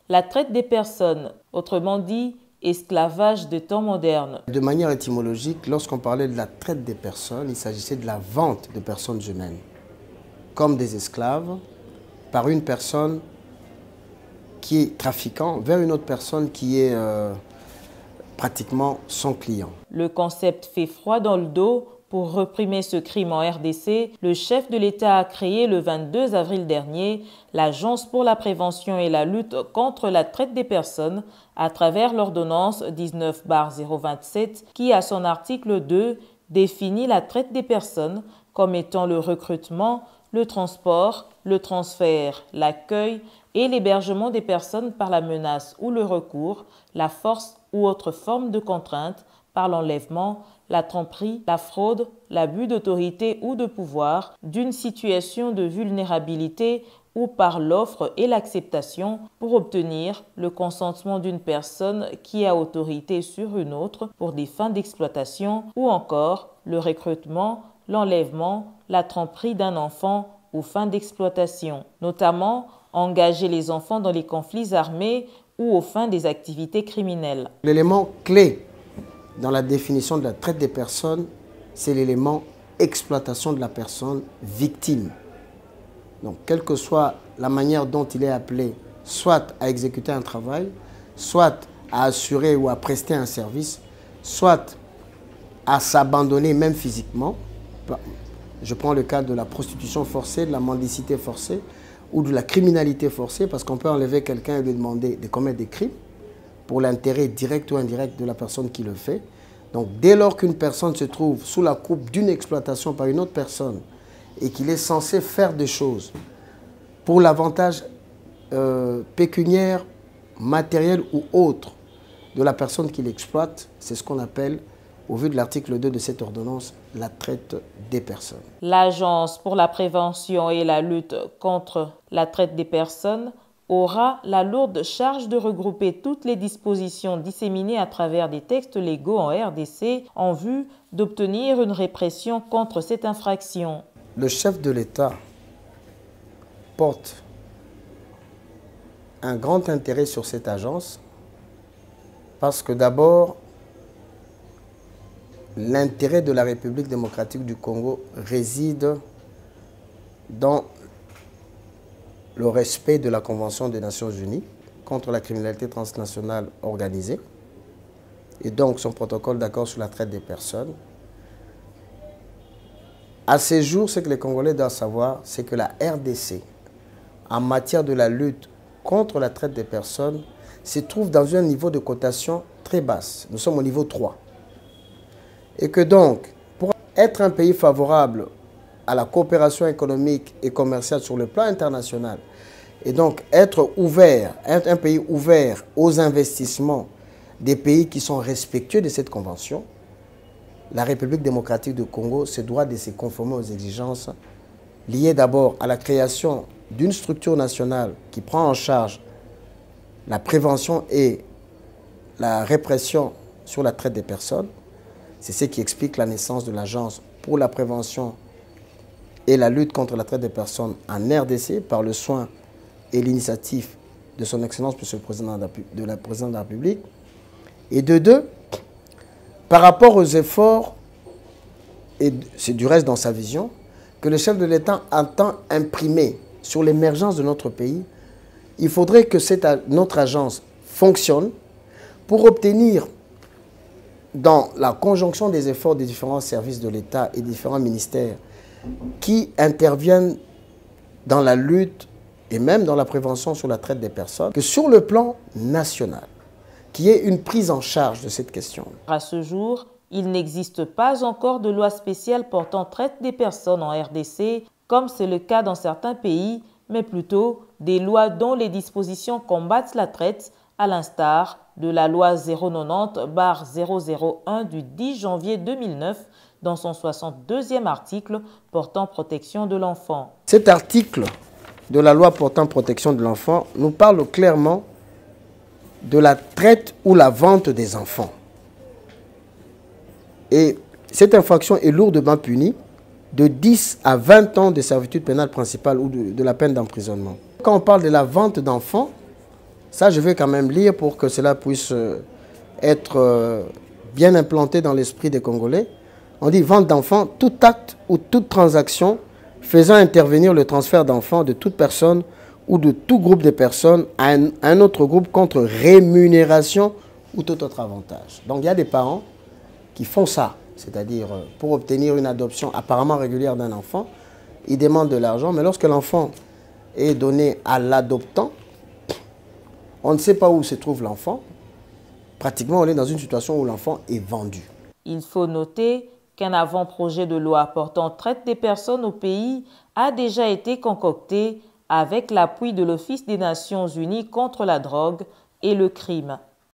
la traite des personnes, autrement dit, esclavage de temps moderne. De manière étymologique, lorsqu'on parlait de la traite des personnes, il s'agissait de la vente de personnes humaines, comme des esclaves, par une personne qui est trafiquant vers une autre personne qui est pratiquement son client. Le concept fait froid dans le dos. Pour réprimer ce crime en RDC, le chef de l'État a créé le 22 avril dernier l'Agence pour la prévention et la lutte contre la traite des personnes à travers l'ordonnance 19/027 qui, à son article 2, définit la traite des personnes comme étant le recrutement, le transport, le transfert, l'accueil et l'hébergement des personnes par la menace ou le recours, la force ou autre forme de contrainte, par l'enlèvement, la tromperie, la fraude, l'abus d'autorité ou de pouvoir, d'une situation de vulnérabilité ou par l'offre et l'acceptation pour obtenir le consentement d'une personne qui a autorité sur une autre pour des fins d'exploitation ou encore le recrutement, l'enlèvement, la tromperie d'un enfant aux fins d'exploitation, notamment engager les enfants dans les conflits armés ou aux fins des activités criminelles. L'élément clé dans la définition de la traite des personnes, c'est l'élément exploitation de la personne victime. Donc, quelle que soit la manière dont il est appelé, soit à exécuter un travail, soit à assurer ou à prester un service, soit à s'abandonner même physiquement. Je prends le cas de la prostitution forcée, de la mendicité forcée ou de la criminalité forcée, parce qu'on peut enlever quelqu'un et lui demander de commettre des crimes pour l'intérêt direct ou indirect de la personne qui le fait. Donc, dès lors qu'une personne se trouve sous la coupe d'une exploitation par une autre personne et qu'il est censé faire des choses pour l'avantage pécuniaire, matériel ou autre de la personne qui l'exploite, c'est ce qu'on appelle, au vu de l'article 2 de cette ordonnance, la traite des personnes. L'Agence pour la prévention et la lutte contre la traite des personnes aura la lourde charge de regrouper toutes les dispositions disséminées à travers des textes légaux en RDC en vue d'obtenir une répression contre cette infraction. Le chef de l'État porte un grand intérêt sur cette agence parce que d'abord, l'intérêt de la République démocratique du Congo réside dans le respect de la Convention des Nations Unies contre la criminalité transnationale organisée et donc son protocole d'accord sur la traite des personnes. À ces jours, ce que les Congolais doivent savoir, c'est que la RDC, en matière de la lutte contre la traite des personnes, se trouve dans un niveau de cotation très basse. Nous sommes au niveau 3. Et que donc, pour être un pays favorable à la coopération économique et commerciale sur le plan international, et donc être un pays ouvert aux investissements des pays qui sont respectueux de cette convention, la République démocratique du Congo se doit de se conformer aux exigences liées d'abord à la création d'une structure nationale qui prend en charge la prévention et la répression sur la traite des personnes. C'est ce qui explique la naissance de l'Agence pour la prévention et la lutte contre la traite des personnes en RDC par le soin et l'initiative de son Excellence, Monsieur le Président de la République. Et de deux, par rapport aux efforts, et c'est du reste dans sa vision, que le chef de l'État entend imprimer sur l'émergence de notre pays, il faudrait que notre agence fonctionne pour obtenir, dans la conjonction des efforts des différents services de l'État et des différents ministères qui interviennent dans la lutte et même dans la prévention sur la traite des personnes, que sur le plan national, qu'il y ait une prise en charge de cette question. À ce jour, il n'existe pas encore de loi spéciale portant traite des personnes en RDC, comme c'est le cas dans certains pays, mais plutôt des lois dont les dispositions combattent la traite, à l'instar de la loi 090/001 du 10 janvier 2009, dans son 62e article portant protection de l'enfant. Cet article de la loi portant protection de l'enfant nous parle clairement de la traite ou la vente des enfants. Et cette infraction est lourdement punie de 10 à 20 ans de servitude pénale principale ou de la peine d'emprisonnement. Quand on parle de la vente d'enfants, Ça, je vais quand même lire pour que cela puisse être bien implanté dans l'esprit des Congolais. On dit vente d'enfants, tout acte ou toute transaction faisant intervenir le transfert d'enfants de toute personne ou de tout groupe de personnes à un autre groupe contre rémunération ou tout autre avantage. Donc il y a des parents qui font ça, c'est-à-dire pour obtenir une adoption apparemment régulière d'un enfant, ils demandent de l'argent, mais lorsque l'enfant est donné à l'adoptant, on ne sait pas où se trouve l'enfant. Pratiquement, on est dans une situation où l'enfant est vendu. Il faut noter qu'un avant-projet de loi portant traite des personnes au pays a déjà été concocté avec l'appui de l'Office des Nations Unies contre la drogue et le crime.